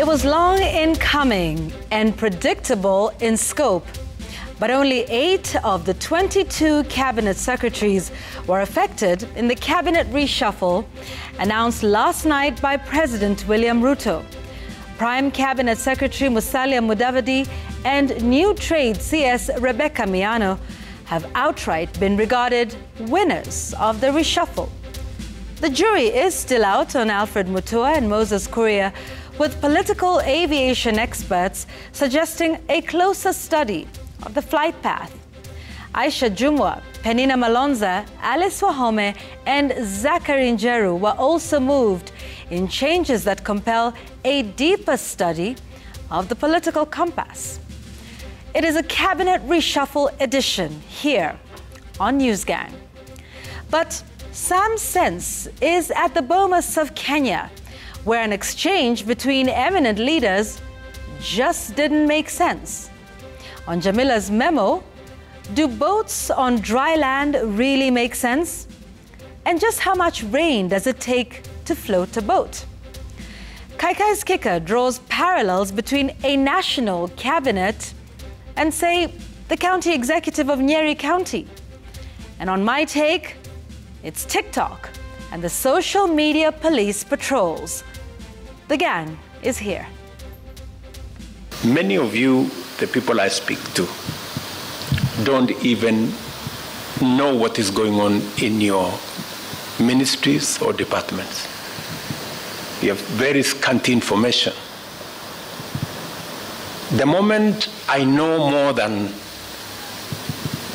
It was long in coming and predictable in scope, but only 8 of the 22 cabinet secretaries were affected in the cabinet reshuffle announced last night by President William Ruto. Prime Cabinet Secretary Musalia Mudavadi and new Trade CS Rebecca Miano have outright been regarded winners of the reshuffle. The jury is still out on Alfred Mutua and Moses Kuria, with political aviation experts suggesting a closer study of the flight path. Aisha Jumwa, Penina Malonza, Alice Wahome and Zachary Njeru were also moved in changes that compel a deeper study of the political compass. It is a cabinet reshuffle edition here on NewsGang. But Sam's sense is at the Bomas of Kenya, where an exchange between eminent leaders just didn't make sense. On Jamila's memo, do boats on dry land really make sense? And just how much rain does it take to float a boat? Kaikai's kicker draws parallels between a national cabinet and, say, the county executive of Nyeri County. And on my take, it's TikTok and the social media police patrols. The gang is here. Many of you, the people I speak to, don't even know what is going on in your ministries or departments. You have very scanty information. The moment I know more than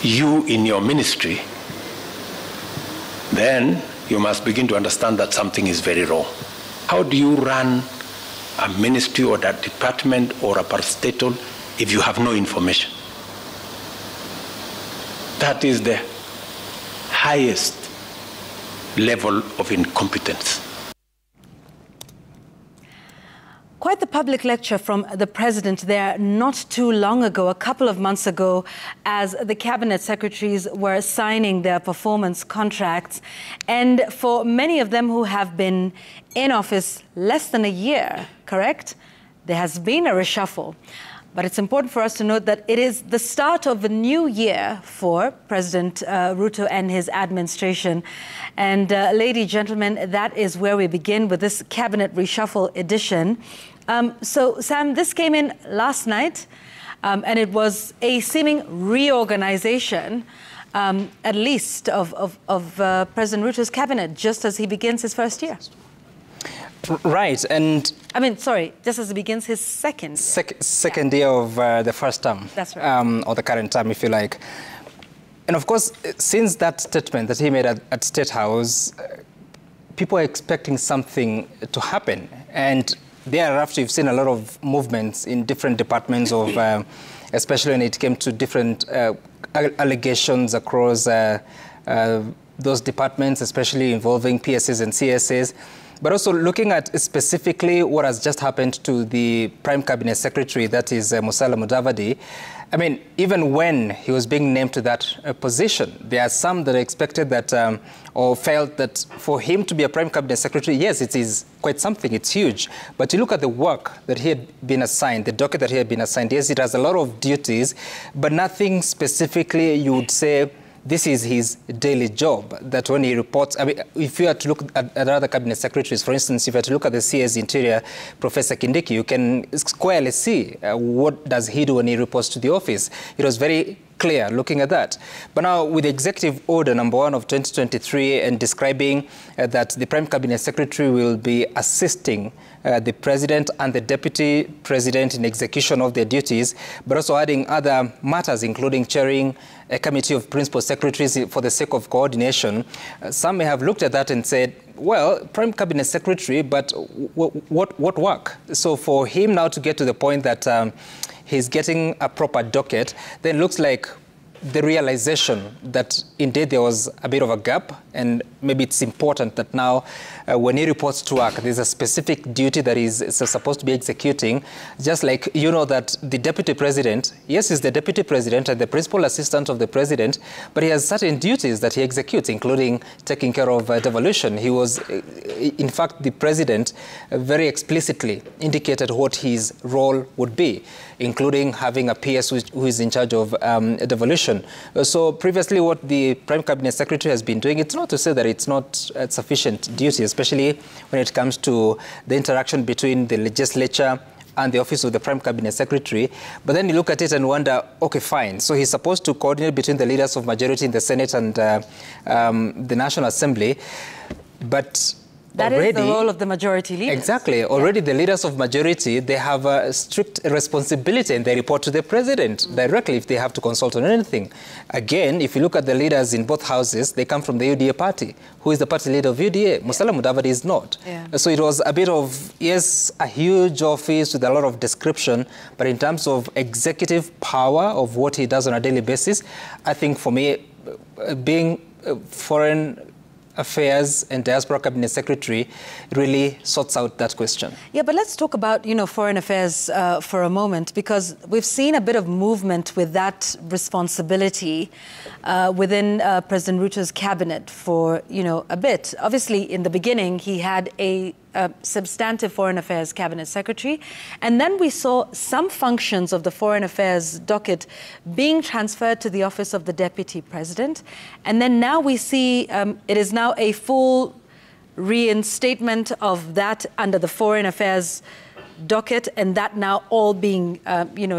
you in your ministry, then you must begin to understand that something is very wrong. How do you run a ministry or a department or a parastatal if you have no information? That is the highest level of incompetence. Quite the public lecture from the president there not too long ago, a couple of months ago, as the cabinet secretaries were signing their performance contracts. And for many of them who have been in office less than a year, correct? There has been a reshuffle. But it's important for us to note that it is the start of a new year for President Ruto and his administration. And ladies and gentlemen, that is where we begin with this cabinet reshuffle edition. So, Sam, this came in last night, and it was a seeming reorganization, at least, of President Ruto's cabinet, just as he begins his first year. Right, and... I mean, sorry, just as he begins his second year. Second year of the first term. That's right. Or the current term, if you like. And of course, since that statement that he made at State House, people are expecting something to happen. And thereafter, you've seen a lot of movements in different departments of, especially when it came to different allegations across those departments, especially involving PSs and CSs. But also looking at specifically what has just happened to the Prime Cabinet Secretary, that is Musalia Mudavadi. I mean, even when he was being named to that position, there are some that expected that or felt that for him to be a Prime Cabinet Secretary, yes, it is quite something, it's huge. But you look at the work that he had been assigned, the docket that he had been assigned, yes, it has a lot of duties, but nothing specifically you would say this is his daily job, that when he reports, I mean, if you are to look at other cabinet secretaries, for instance, if you are to look at the CS Interior, Professor Kindiki, you can squarely see what does he do when he reports to the office. It was very clear looking at that. But now with the Executive Order number 1 of 2023 and describing that the Prime Cabinet Secretary will be assisting the President and the Deputy President in execution of their duties, but also adding other matters, including chairing a committee of principal secretaries for the sake of coordination. Some may have looked at that and said, well, Prime Cabinet Secretary, but what work? So for him now to get to the point that he's getting a proper docket, then looks like the realization that indeed there was a bit of a gap, and maybe it's important that now when he reports to work, there's a specific duty that he's supposed to be executing, just like you know that the deputy president, yes, he's the deputy president and the principal assistant of the president, but he has certain duties that he executes, including taking care of devolution. He was, in fact, the president very explicitly indicated what his role would be, including having a PS who is in charge of devolution. So previously what the Prime Cabinet Secretary has been doing, it's not to say that it's not sufficient duty, especially when it comes to the interaction between the legislature and the office of the Prime Cabinet Secretary. But then you look at it and wonder, okay, fine. So he's supposed to coordinate between the leaders of majority in the Senate and the National Assembly. But that already, is the role of the majority leaders. Exactly. Already the leaders of majority, they have a strict responsibility and they report to the president directly if they have to consult on anything. Again, if you look at the leaders in both houses, they come from the UDA party. Who is the party leader of UDA? Musalia Mudavadi is not. So it was a bit of, yes, a huge office with a lot of description, but in terms of executive power of what he does on a daily basis, I think for me, being foreign Affairs and Diaspora Cabinet Secretary really sorts out that question. Yeah, but let's talk about, foreign affairs for a moment, because we've seen a bit of movement with that responsibility within President Ruto's cabinet for, a bit. Obviously, in the beginning, he had a substantive Foreign Affairs Cabinet Secretary. And then we saw some functions of the Foreign Affairs docket being transferred to the office of the Deputy President. And then now we see it is now a full reinstatement of that under the Foreign Affairs docket, and that now all being,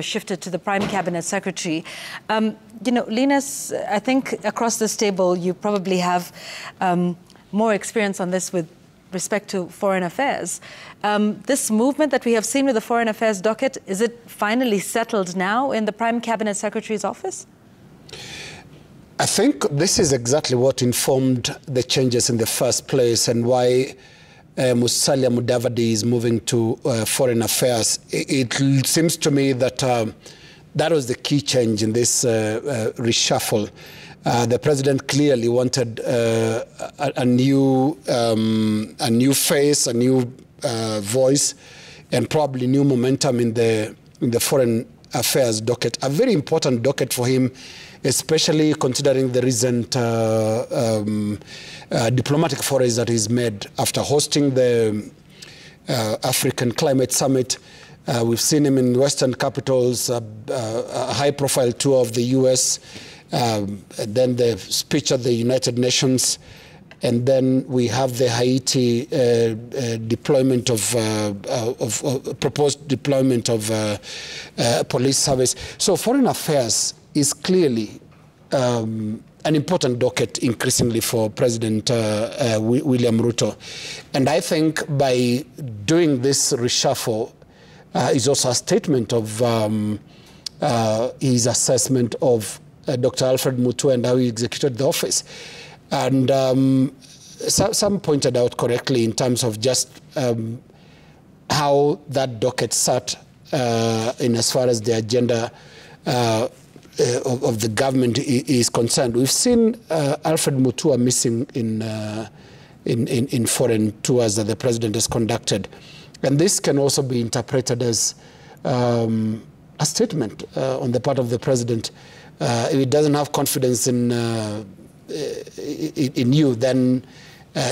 shifted to the Prime Cabinet Secretary. Linus, I think across this table, you probably have more experience on this with respect to foreign affairs. This movement that we have seen with the Foreign Affairs docket, is it finally settled now in the Prime Cabinet Secretary's office? I think this is exactly what informed the changes in the first place and why Musalia Mudavadi is moving to foreign affairs. It seems to me that that was the key change in this reshuffle. The president clearly wanted a new face, a new voice, and probably new momentum in the foreign affairs docket. A very important docket for him, especially considering the recent diplomatic forays that he's made after hosting the African Climate Summit. We've seen him in Western capitals, a high-profile tour of the U.S., then the speech at the United Nations, and then we have the Haiti deployment proposed deployment of police service. So foreign affairs is clearly an important docket increasingly for President William Ruto. And I think by doing this reshuffle is also a statement of his assessment of Dr. Alfred Mutua and how he executed the office. And some pointed out correctly in terms of just how that docket sat in as far as the agenda of the government is concerned. We've seen Alfred Mutua missing in foreign tours that the president has conducted. And this can also be interpreted as a statement on the part of the president. If he doesn't have confidence in you, then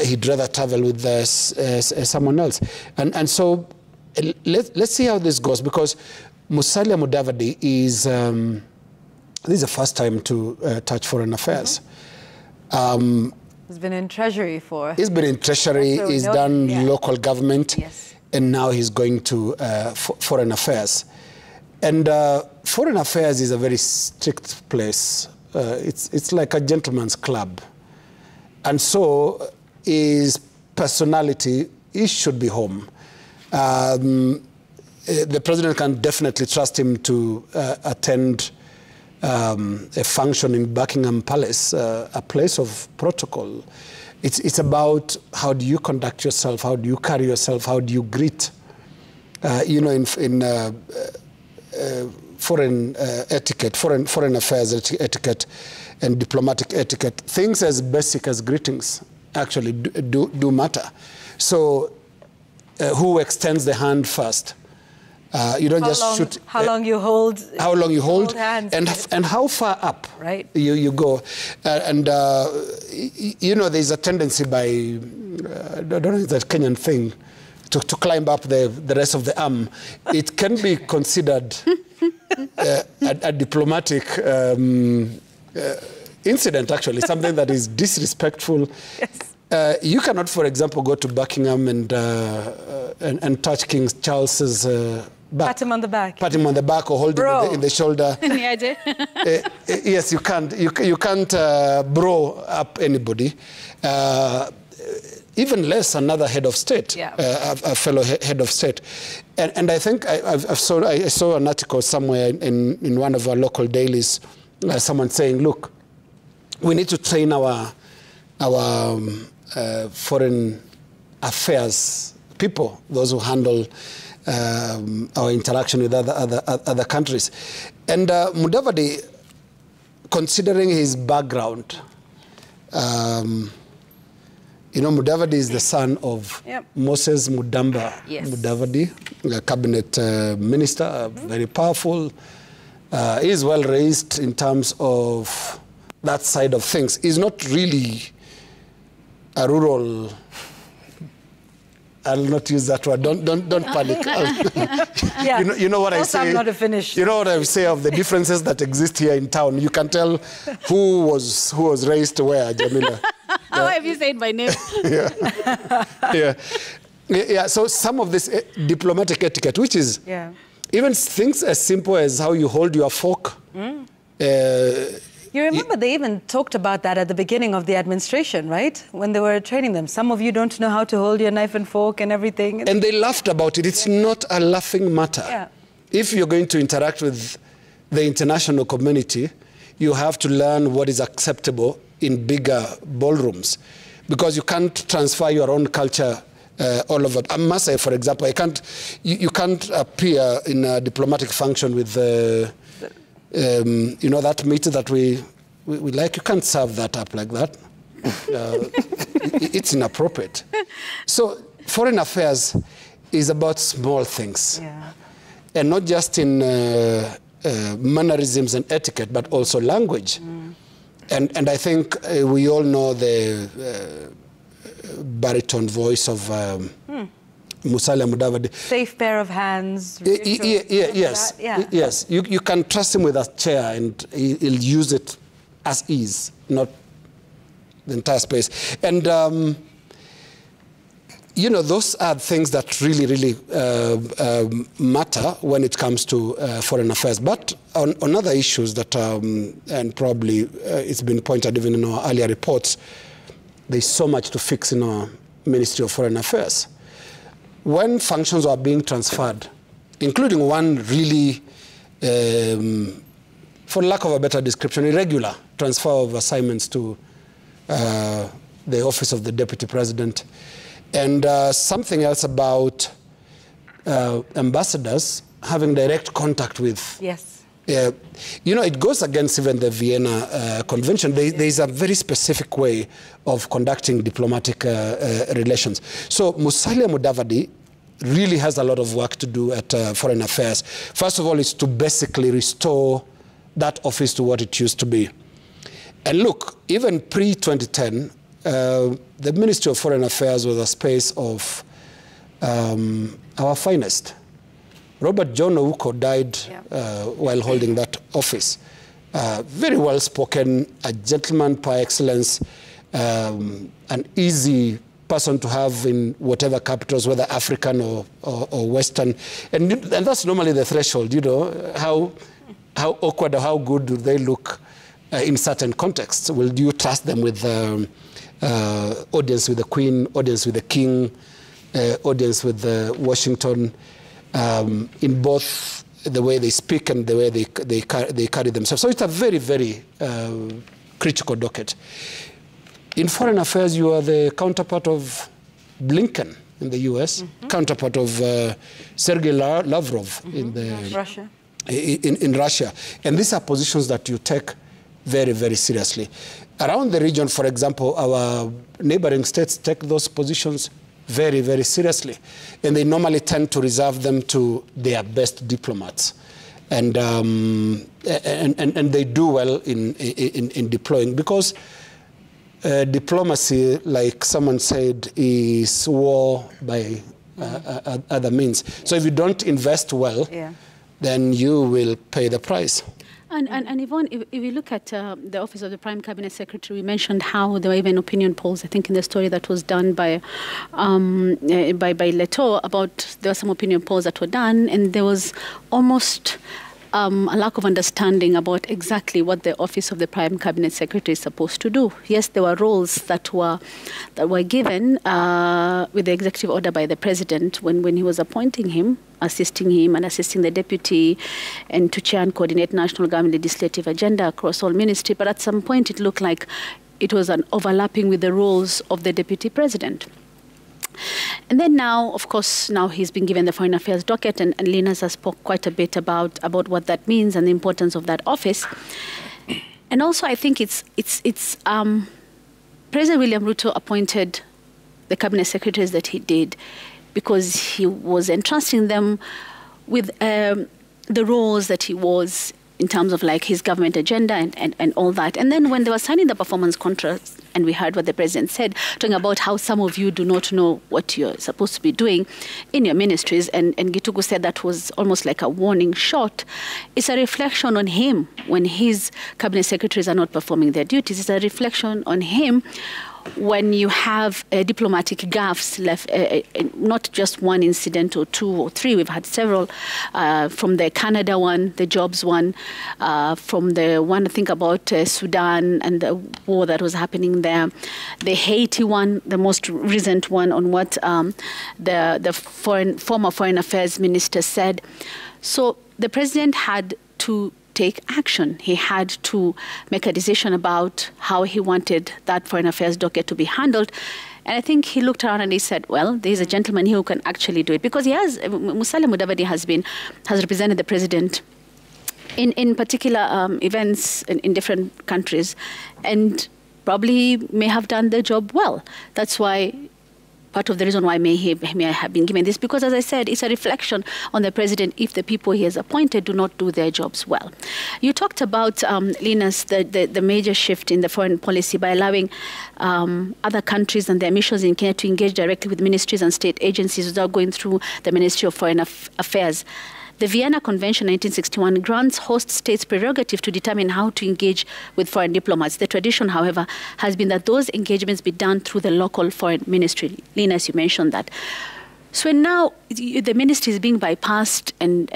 he'd rather travel with someone else. And so let's see how this goes, because Musalia Mudavadi is this is the first time to touch foreign affairs. He's been in Treasury for... He's been in Treasury, he's done local government, and now he's going to foreign affairs. And foreign affairs is a very strict place. It's like a gentleman's club. And so his personality, he should be home. The president can definitely trust him to attend a function in Buckingham Palace, a place of protocol. It's about how do you conduct yourself, how do you carry yourself, how do you greet. In foreign etiquette, foreign affairs etiquette and diplomatic etiquette, things as basic as greetings actually do matter. So who extends the hand first? You don't just shoot. How long you hold? How long you hold, hands, and how far up you go. You know, there's a tendency by, I don't know if that's a Kenyan thing, to climb up the rest of the arm. It can be considered a diplomatic incident, actually, something that is disrespectful. Yes. You cannot, for example, go to Buckingham and touch King Charles's back. Pat him on the back. Pat him on the back or hold him in the shoulder. Yes, you can't. You can't bro up anybody. Even less another head of state, a fellow head of state. And I think I saw an article somewhere in one of our local dailies, someone saying, look, we need to train our foreign affairs people, those who handle our interaction with other countries. And Mudavadi, considering his background, you know, Mudavadi is the son of Moses Mudamba Mudavadi, a cabinet minister, very powerful. He is well raised in terms of that side of things. He's not really a rural. I'll not use that word. Don't panic. You know what I say. I'm not finished. You know what I say of the differences that exist here in town. You can tell who was raised where, Jamila. How have you said my name? Yeah. So some of this diplomatic etiquette, which is even things as simple as how you hold your fork. You remember they even talked about that at the beginning of the administration, right? When they were training them. Some of you don't know how to hold your knife and fork and everything. And they laughed about it. It's not a laughing matter. Yeah. If you're going to interact with the international community, you have to learn what is acceptable in bigger ballrooms, because you can't transfer your own culture all over. I must say, for example, you can't appear in a diplomatic function with you know, that meat that we like. You can't serve that up like that. It's inappropriate. So foreign affairs is about small things, and not just in mannerisms and etiquette, but also language. And I think we all know the baritone voice of Musalia Mudavadi. Safe pair of hands. Yes. Yes. You can trust him with a chair and he'll use it as is, not the entire space. And, you know, those are things that really, really matter when it comes to foreign affairs. But on other issues that, and probably it's been pointed even in our earlier reports, there's so much to fix in our Ministry of Foreign Affairs. When functions are being transferred, including one really, for lack of a better description, irregular transfer of assignments to the office of the Deputy President, and something else about ambassadors having direct contact with. Yes. You know, it goes against even the Vienna Convention. There is a very specific way of conducting diplomatic relations. So Musalia Mudavadi really has a lot of work to do at Foreign Affairs. First of all, is to basically restore that office to what it used to be. And look, even pre-2010, the Ministry of Foreign Affairs was a space of our finest. Robert John Ouko died while holding that office. Very well spoken, a gentleman par excellence, an easy person to have in whatever capitals, whether African or Western. And that's normally the threshold, you know, how awkward or how good do they look in certain contexts. Will you trust them with audience with the Queen, audience with the King, audience with Washington, in both the way they speak and the way they carry themselves. So it's a very, very critical docket. In foreign affairs, you are the counterpart of Blinken in the US, counterpart of Sergei Lavrov in Russia. In Russia. And these are positions that you take very, very seriously. Around the region, for example, our neighboring states take those positions very, very seriously. And they normally tend to reserve them to their best diplomats. And they do well in deploying, because diplomacy, like someone said, is war by other means. So if you don't invest well, then you will pay the price. And Yvonne, if you look at the Office of the Prime Cabinet Secretary, we mentioned how there were even opinion polls, I think in the story that was done by Leto, about there were some opinion polls that were done, and there was almost a lack of understanding about exactly what the Office of the Prime Cabinet Secretary is supposed to do. Yes, there were roles that were given with the executive order by the President when he was appointing him, assisting him and assisting the deputy, and to chair and coordinate national government legislative agenda across all ministry. But at some point, it looked like it was an overlapping with the roles of the deputy president. And then now, of course, now he's been given the Foreign Affairs docket, and Linus has spoke quite a bit about what that means and the importance of that office. And also, I think it's President William Ruto appointed the cabinet secretaries that he did because he was entrusting them with the roles that he was in terms of like his government agenda and all that. And then when they were signing the performance contracts, and we heard what the president said, talking about how some of you do not know what you're supposed to be doing in your ministries, and Gitugu said that was almost like a warning shot. It's a reflection on him when his cabinet secretaries are not performing their duties. It's a reflection on him when you have diplomatic gaffes left, not just one incident or two or three. We've had several, from the Canada one, the jobs one, from the one, I think, about Sudan and the war that was happening there, the Haiti one, the most recent one on what the former Foreign Affairs Minister said. So the president had to take action. He had to make a decision about how he wanted that Foreign Affairs docket to be handled. And I think he looked around and he said, well, there's a gentleman here who can actually do it. Because he has, Musalia Mudavadi has represented the president in particular events in different countries, and probably may have done the job well. That's why part of the reason why he may have been given this, because, as I said, it's a reflection on the president if the people he has appointed do not do their jobs well. You talked about, Linus, the major shift in the foreign policy by allowing other countries and their missions in Kenya to engage directly with ministries and state agencies without going through the Ministry of Foreign Affairs. The Vienna Convention 1961 grants host states prerogative to determine how to engage with foreign diplomats. The tradition, however, has been that those engagements be done through the local foreign ministry. Lina, as you mentioned that. So now the ministry is being bypassed and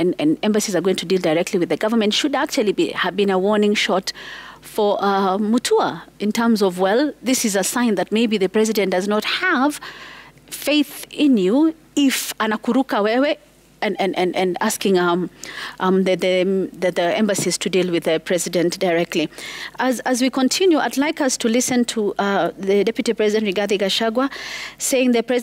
embassies are going to deal directly with the government. Should actually have been a warning shot for Mutua in terms of, well, this is a sign that maybe the president does not have faith in you if anakuruka wewe and asking the embassies to deal with the president directly. As we continue, I'd like us to listen to the Deputy President Rigathi Gachagua saying the president